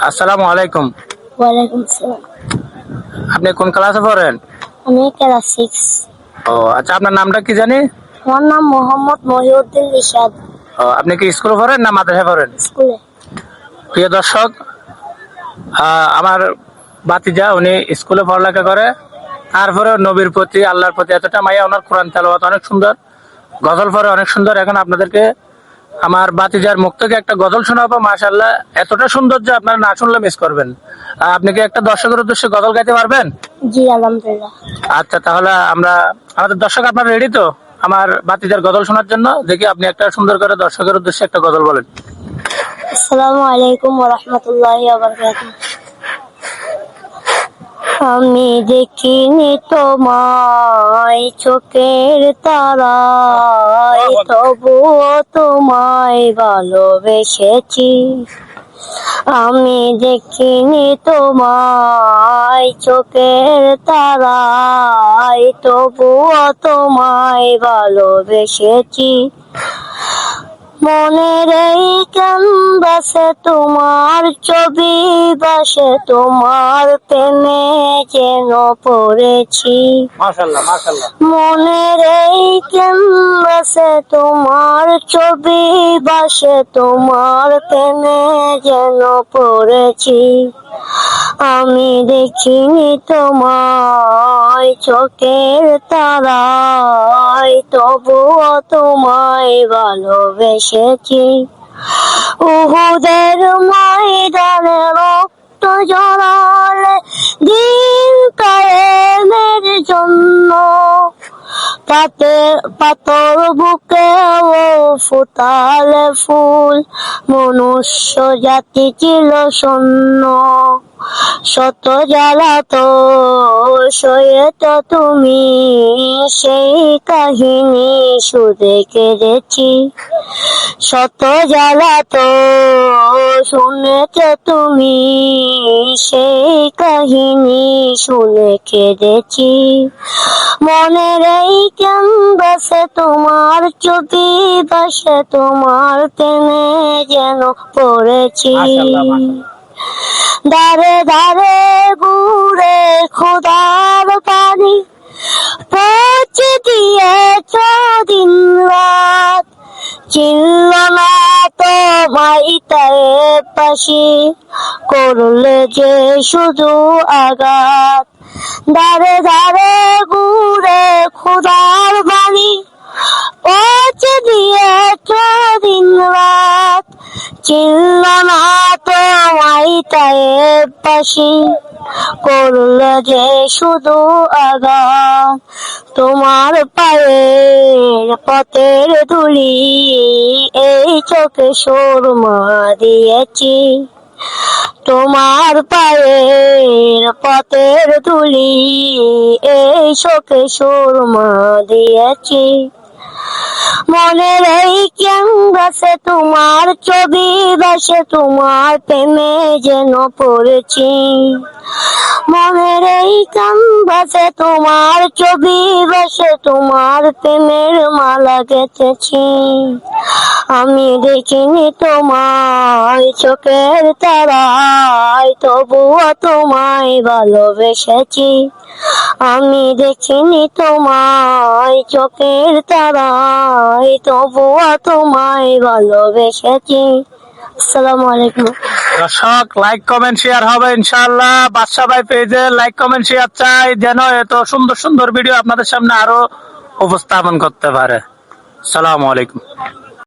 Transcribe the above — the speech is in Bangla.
আসসালামু আলাইকুম। ওয়ালাইকুম আসসালাম। আপনি কোন ক্লাসে পড়েন? আমি ক্লাস 6। ও আচ্ছা, আপনার নামটা কি জানি? আমার নাম মোহাম্মদ মহিউদ্দিন রিশাদ। ও, আপনি কি স্কুলে পড়েন না মাদ্রাসায় পড়েন? স্কুলে। প্রিয় দর্শক, আমার বাতিজা উনি স্কুলে পড়ালেখা করে, তারপরে নবীর প্রতি আল্লাহর প্রতি এতটা মায়া, ওনার কোরআন তেলাওয়াত অনেক সুন্দর, গজল পড়ে অনেক সুন্দর। এখন আপনাদেরকে আমার বাতিজার মুখ থেকে একটা গজল শোনাবো। মাশাআল্লাহ, এতটা সুন্দর যে আপনারা না শুনলে মিস করবেন। আপনি কি একটা দর্শকের উদ্দেশ্যে গজল গাইতে পারবেন? জি আলহামদুলিল্লাহ। আচ্ছা, তাহলে আমাদের দর্শক আপনারা রেডি তো আমার বাতিজার গজল শোনার জন্য? দেখি আপনি একটা সুন্দর করে দর্শকের উদ্দেশ্যে একটা গজল বলেন। আসসালামু আলাইকুম ওয়া রাহমাতুল্লাহি ওয়া বারাকাতুহু। আমি দেখিনি তোমায় চোখের তারায়, তবুও তোমায় ভালোবেসেছি। আমি দেখিনি তোমায় চোখের তারায়, তবুও তোমায় ভালোবেসেছি। মনের এই ক্যানভাসে তোমার ছবি বাসে, তোমার প্রেমে যেন পড়েছি। মাশাআল্লাহ মাশাআল্লাহ। মনের এই ক্যানভাসে তোমার ছবি বাসে, তোমার প্রেমে যেন পড়েছি। আমি দেখিনি তোমায় চোখের তারায়, তবুও তোমায় ভালোবেসেছি। উহুদের ময়দানে রক্ত ঝরালে দিন কায়েমের জন্য, তাতে পাথর বুকে ও ফুটালে ফুল, মনুষ্য জাতি ছিল শূন্য। শত জ্বালা তো সয়ে তো তুমি, সেই কাহিনী শুধু কেঁদেছি। শত জ্বালা তো শুনেছ তুমি, সেই কাহিনী শুনে কেঁদেছি। মনের এই ক্যানভাসে তোমার ছবি বাসে, তোমার প্রেমে যেন পড়েছি। দারে দারে ঘুরে খোদার পানি পৌঁছে দিয়েছ দিন রাত, চিনল না তোমায় পাশি, করলে যে শুধু আঘাত। দারে দারে ঘুরে খোদার বাণী পৌঁছে দিয়েছ দিন রাত, চিনল না তোমায় পাশি, করলে যে শুধু আঘাত। তোমার পায়ের পথের ধুলি এই চোখে সুরমা দিয়েছি। তোমার পায়ের পথের ধুলি এই চোখে সুরমা দিয়েছি। মনের এই ক্যানভাসে তোমার ছবি বাসে, তোমার প্রেমে যেন পড়েছি। মনের এই ক্যানভাসে তোমার ছবি বাসে, তোমার প্রেমের মালা গেঁথেছি। আমি দেখিনি তোমায় চোখের তারায়, তবুও তোমায় ভালোবেসেছি। আমি দেখিনি তোমায় চোখের তারায়, তবুও তোমায় ভালোবেসেছি। আসসালামু আলাইকুম। দর্শক, লাইক কমেন্ট শেয়ার হবে ইনশাআল্লাহ। বাদশা ভাই পেজে লাইক কমেন্ট শেয়ার চাই, যেন এত সুন্দর সুন্দর ভিডিও আপনাদের সামনে আরো উপস্থাপন করতে পারে। আসসালামু আলাইকুম।